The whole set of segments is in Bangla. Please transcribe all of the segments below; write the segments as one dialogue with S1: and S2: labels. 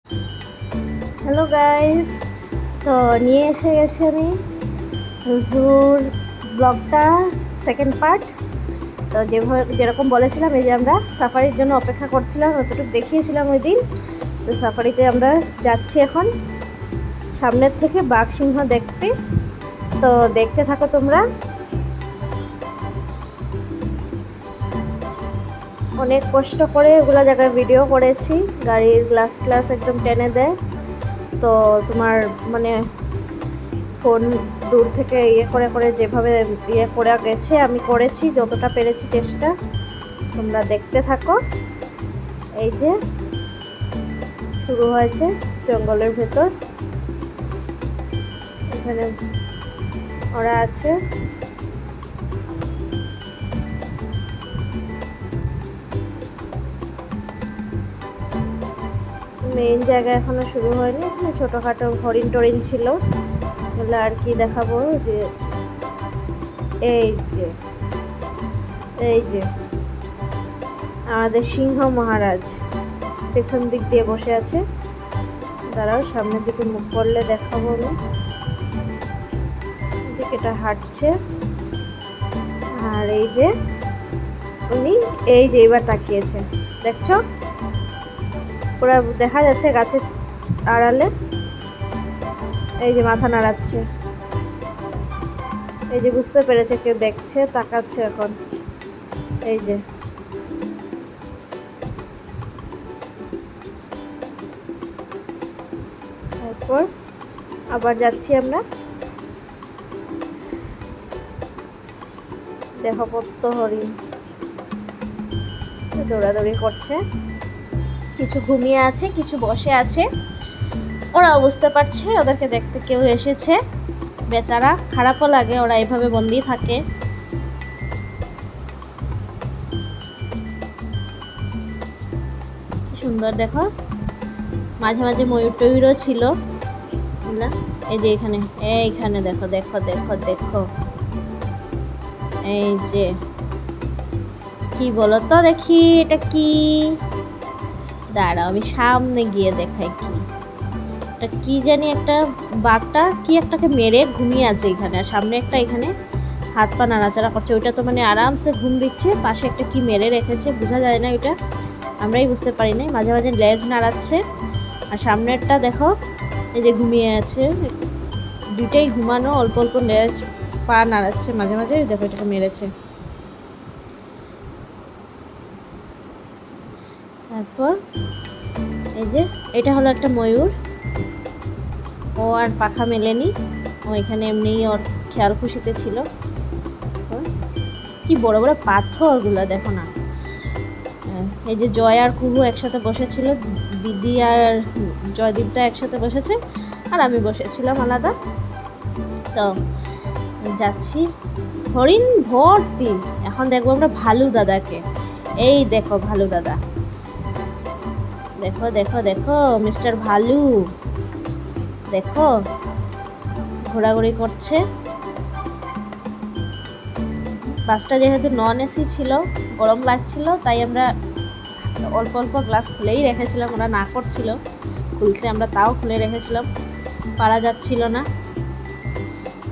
S1: হ্যালো গাইস, তো নিয়ে এসে গেছি আমি জুর ব্লগটা সেকেন্ড পার্ট। তো যেরকম বলেছিলাম, এই যে আমরা সাফারির জন্য অপেক্ষা করছিলাম, অতটুকু দেখিয়েছিলাম ওই দিন। তো সাফারিতে আমরা যাচ্ছি এখন সামনের থেকে বাঘ সিংহ দেখতে। তো দেখতে থাকো তোমরা। অনেক কষ্ট করে ওগুলো জায়গায় ভিডিও করেছি, গাড়ির গ্লাস একদম টেনে দেয়। তো তোমার মানে ফোন দূর থেকে করে করে যেভাবে করে গেছে, আমি করেছি যতটা পেরেছি চেষ্টা। তোমরা দেখতে থাকো। এই যে শুরু হয়েছে জঙ্গলের ভেতর, এখানে ওরা আছে। মেইন জায়গা এখনো শুরু হয়নি, এখানে ছোটোখাটো হরিণ টরিণ ছিল, এগুলো আর কি দেখাবো। যে এই যে এই যে আমাদের সিংহ মহারাজ পেছন দিক দিয়ে বসে আছে। দাঁড়াও, সামনের দিকে মুখ করলে দেখাবো আমি। দিকেটা হাঁটছে, আর এই যে উনি এই যে এবার তাকিয়েছে, দেখছো? পুরা দেখা যাচ্ছে গাছের আড়ালে। এই যে মাথা নাড়াচ্ছে, এই যে বুঝতে পেরেছে কেউ দেখছে, তাকাচ্ছে এখন। এই যে তারপর আবার যাচ্ছি আমরা। দেখো কত হরিণ দৌড়াদৌড়ি করছে, কিছু ঘুমিয়ে আছে, কিছু বসে আছে। ওরাও বুঝতে পারছে ওদেরকে দেখতে কেউ এসেছে। বেচারা, খারাপও লাগে ওরা এইভাবে বন্দি থাকে। সুন্দর দেখো, মাঝে মাঝে ময়ূর টয়ূরও ছিল না। এই যে এইখানে দেখো দেখো দেখো দেখো, এই যে কি বলো তো দেখি, এটা কি? দাঁড়াও আমি সামনে গিয়ে দেখাই। কি এটা? কি জানি একটা, বাঘটা কি একটাকে মেরে ঘুমিয়ে আছে এখানে, আর সামনে একটা এখানে হাত পা নাড়াচাড়া করছে। ওইটা তো মানে আরামসে ঘুম দিচ্ছে, পাশে একটা কি মেরে রেখেছে, বোঝা যায় না ওইটা, আমরাই বুঝতে পারি না। মাঝে মাঝে লেজ নাড়াচ্ছে, আর সামনেরটা দেখো এই যে ঘুমিয়ে আছে। দুইটাই ঘুমানো, অল্প অল্প লেজ পা নাড়াচ্ছে মাঝে মাঝে। দেখো এটাকে মেরেছে। তারপর এই যে এটা হলো একটা ময়ূর, ও আর পাখা মেলেনি, ও এখানে এমনি ওর খেয়াল খুশিতে ছিল। কি বড় বড় পাথরগুলো দেখো না। এই যে জয় আর কুহু একসাথে বসেছিল, দিদি আর জয়দীপটা একসাথে বসেছে, আর আমি বসেছিলাম আলাদা। তো যাচ্ছি, হরিণ ভর্তি। এখন দেখবো আমরা ভালু দাদাকে। এই দেখো ভালু দাদা, দেখো দেখো দেখো মিস্টার ভালু, দেখো ঘোরাঘুরি করছে। বাসটা যেহেতু নন এসি ছিল, গরম লাগছিল, তাই আমরা অল্প অল্প গ্লাস খুলেই রেখেছিলাম। ওরা না করছিল খুলতে, আমরা তাও খুলে রেখেছিলাম, পারা যাচ্ছিল না,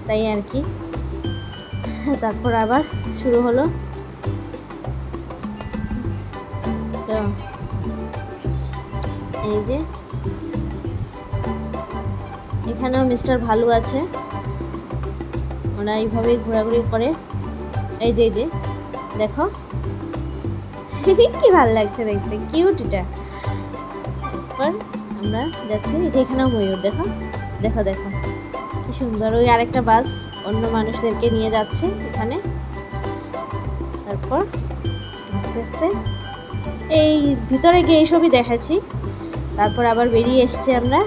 S1: তাই আর কি। তারপর আবার শুরু হলো। তো এই যে এখানেও মিস্টার ভালু আছে, ওরা এইভাবেই ঘোরাঘুরি করে। এই যে দেখো কি ভালো লাগছে দেখতে, কিউট এটা। তারপর আমরা যাচ্ছি, এখানেও ময়ূর, দেখো দেখো দেখো কি সুন্দর। ওই আরেকটা বাস অন্য মানুষদেরকে নিয়ে যাচ্ছে এখানে। তারপর আস্তে আস্তে এই ভিতরে গিয়ে এইসবই দেখাচ্ছি। তারপর আবার বেরিয়ে এসছি আমরা।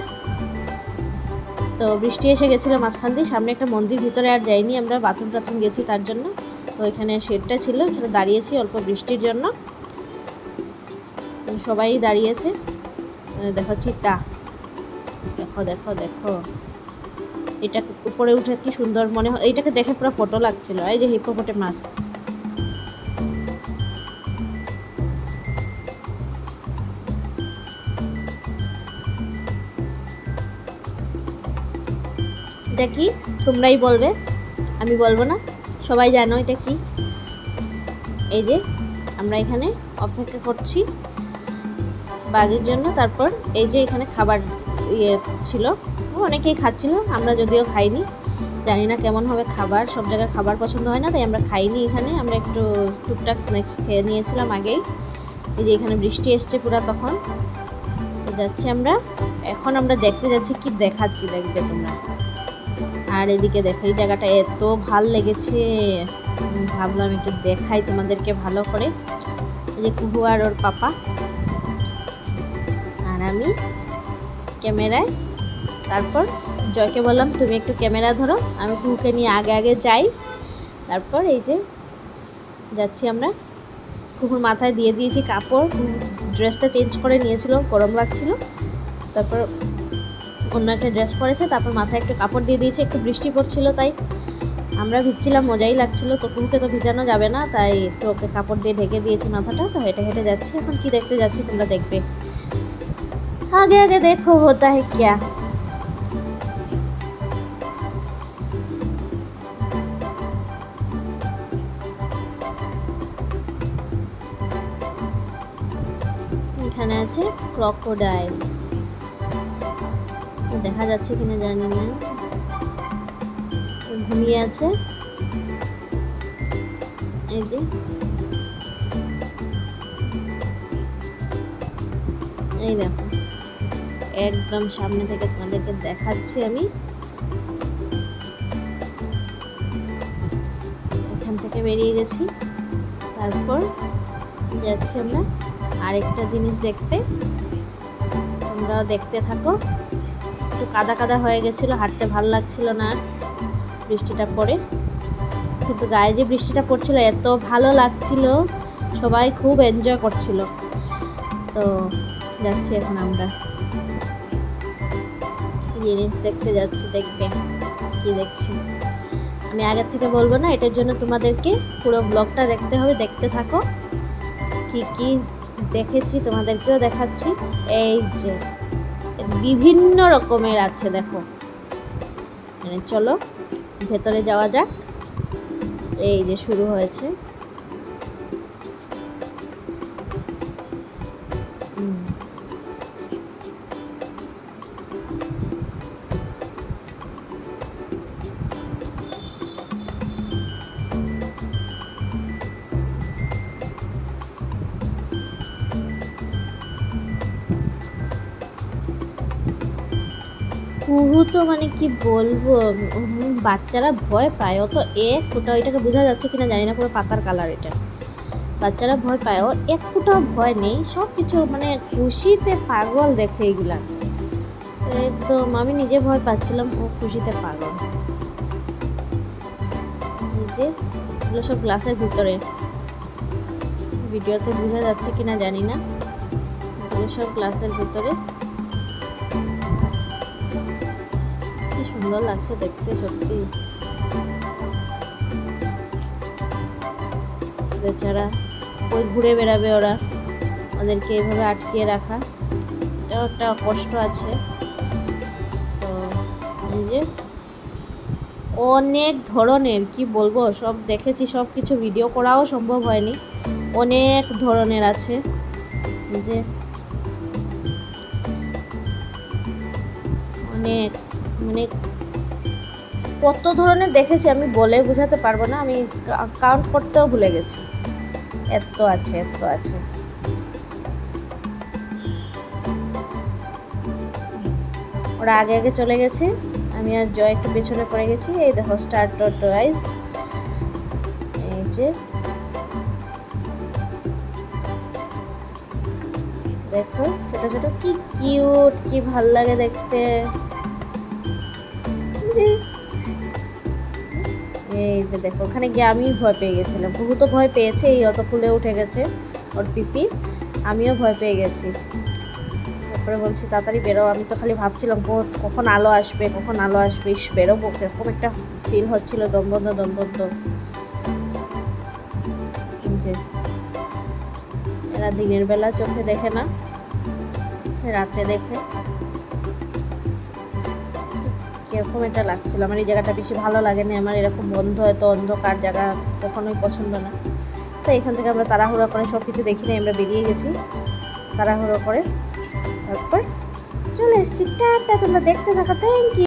S1: তো বৃষ্টি এসে গেছিলো মাঝখান দিয়ে, সামনে একটা মন্দির, ভিতরে আর যাইনি আমরা, বাথরুম টাথরুম গেছি তার জন্য। তো এখানে শেডটা ছিল, এখানে দাঁড়িয়েছি অল্প বৃষ্টির জন্য, সবাই দাঁড়িয়েছে। দেখো চিতা, দেখো দেখো দেখো, এটা উপরে উঠে কি সুন্দর মনে হয়, এইটাকে দেখে পুরো ফটো লাগছিল। এই যে হিপোপটেমাস, এটা কি তোমরাই বলবে, আমি বলবো না, সবাই জানো এটা কি। এই যে আমরা এখানে অপেক্ষা করছি বাঘের জন্য। তারপর এই যে এখানে খাবার ছিল, অনেকেই খাচ্ছিল, আমরা যদিও খাইনি, জানি না কেমন হবে খাবার, সব জায়গায় খাবার পছন্দ হয় না, তাই আমরা খাইনি এখানে। আমরা একটু টুকটাক স্ন্যাক্স খেয়ে নিয়েছিলাম আগেই। এই যে এখানে বৃষ্টি এসছে পুরা, তখন যাচ্ছি আমরা। এখন আমরা দেখতে যাচ্ছি কি দেখাচ্ছি, দেখবে তোমরা। আর এদিকে দেখো এই জায়গাটা এত ভাল লেগেছে, ভাবলাম একটু দেখাই তোমাদেরকে ভালো করে। এই যে কুহু আর ওর পাপা আর আমি ক্যামেরায়। তারপর জয়কে বললাম তুমি একটু ক্যামেরা ধরো, আমি কুহুকে নিয়ে আগে আগে যাই। তারপর এই যে যাচ্ছি আমরা। কুহুর মাথায় দিয়ে দিয়েছি কাপড়, ড্রেসটা চেঞ্জ করে নিয়েছিল, গরম লাগছিল। তারপর অন্য একটা ড্রেস পরেছে, তারপর মাথায় একটু কাপড় দিয়ে দিয়েছি, একটু বৃষ্টি পড়ছিল তাই আমরা ভিজছিলাম, মজাই লাগছিল। তো কুহুকে তো ভিজানো যাবে না, তাই একটু ওকে কাপড় দিয়ে ঢেকে দিয়েছি মাথাটা। তো হেঁটে হেঁটে যাচ্ছি। এখন কি দেখতে যাচ্ছি তোমরা দেখবে, আগে আগে দেখো হোতা है क्या। এখানে আছে ক্রোকোডাইল, দেখা যাচ্ছে কিনা জানি না, ঘুমিয়ে আছে। এই যে এই দেখো একদম সামনে থেকে তোমাদেরকে দেখাচ্ছি আমি। এখান থেকে বেরিয়ে গেছি। তারপর যাচ্ছি আমরা আরেকটা জিনিস দেখতে, তোমরাও দেখতে থাকো। একটু কাদা কাদা হয়ে গেছিলো, হাঁটতে ভালো লাগছিল না বৃষ্টিটা পড়ে, কিন্তু গায়ে যে বৃষ্টিটা পড়ছিল এত ভালো লাগছিল, সবাই খুব এনজয় করছিল। তো যাচ্ছি এখন আমরা জিনিস দেখতে যাচ্ছি, দেখবে কি দেখছি। আমি আগের থেকে বলবো না, এটার জন্য তোমাদেরকে পুরো ব্লগটা দেখতে হবে, দেখতে থাকো। কি কি দেখেছি তোমাদেরকেও দেখাচ্ছি। এই যে বিভিন্ন রকমের আছে দেখো, মানে চলো ভেতরে যাওয়া যাক। এই যে শুরু হয়েছে, কুহু তো মানে কি বলবো, বাচ্চারা ভয় পায়, ও তো এক ফোঁটা, এটাকে বোঝা যাচ্ছে কিনা জানি না, পুরো পাতার কালার এটা। বাচ্চারা ভয় পায়, ও এক ফোঁটাও ভয় নেই, সব কিছু মানে খুশিতে পাগল দেখে এগুলা একদম। আমি নিজে ভয় পাচ্ছিলাম, ও খুশিতে পাগল। যে এগুলো সব গ্লাসের ভিতরে, ভিডিওতে বোঝা যাচ্ছে কিনা জানি না, এগুলো সব গ্লাসের ভিতরে। কি সুন্দর লাগছে দেখতে সত্যি। বেচারা ওই ঘুরে বেড়াবে, ওরা ওদেরকে এইভাবে আটকিয়ে রাখা, এটাও একটা কষ্ট আছে। তো এই যে অনেক ধরনের, কি বলবো, সব দেখেছি, সব কিছু ভিডিও করাও সম্ভব হয়নি, অনেক ধরনের আছে। যে অনেক মানে কত ধরনের দেখেছি আমি বলে বোঝাতে পারবো না, আমি কাউন্ট করতেও ভুলে গেছি, এত আছে এত আছে। ওরা আগে আগে চলে গেছে, আমি আর জয় একটু পেছনে পড়ে গেছি। এই দেখো স্টার টর্টয়েস, এই যে দেখো ছোট ছোট, কি কিউট, কি ভাল লাগে দেখতে। এই যে দেখো, ওখানে গিয়ে আমি ভয় পেয়ে গেছিলাম, কুহু তো ভয় পেয়েছে, এই অত ফুলে উঠে গেছে ওর পিপি, আমিও ভয় পেয়ে গেছি। তারপরে বলছি তাড়াতাড়ি বেরো, আমি তো খালি ভাবছিলাম কখন আলো আসবে, কখন আলো আসবে, ইস বেরোবো, এরকম একটা ফিল হচ্ছিল, দম বন্ধ দম বন্ধ। যে এরা দিনের বেলা চোখে দেখে না, রাতে দেখে। কীরকম একটা লাগছিল। আমার এই জায়গাটা বেশি ভালো লাগেনি, আমার এরকম বন্ধ এত অন্ধকার জায়গা কখনোই পছন্দ না। তো এখান থেকে আমরা তাড়াহুড়ো করে সব কিছু দেখি নিয়ে আমরা বেরিয়ে গেছি তাড়াহুড়ো করে। তারপর চলে এসেছি। টাটা, তোমরা দেখতে থাকো। Thank you.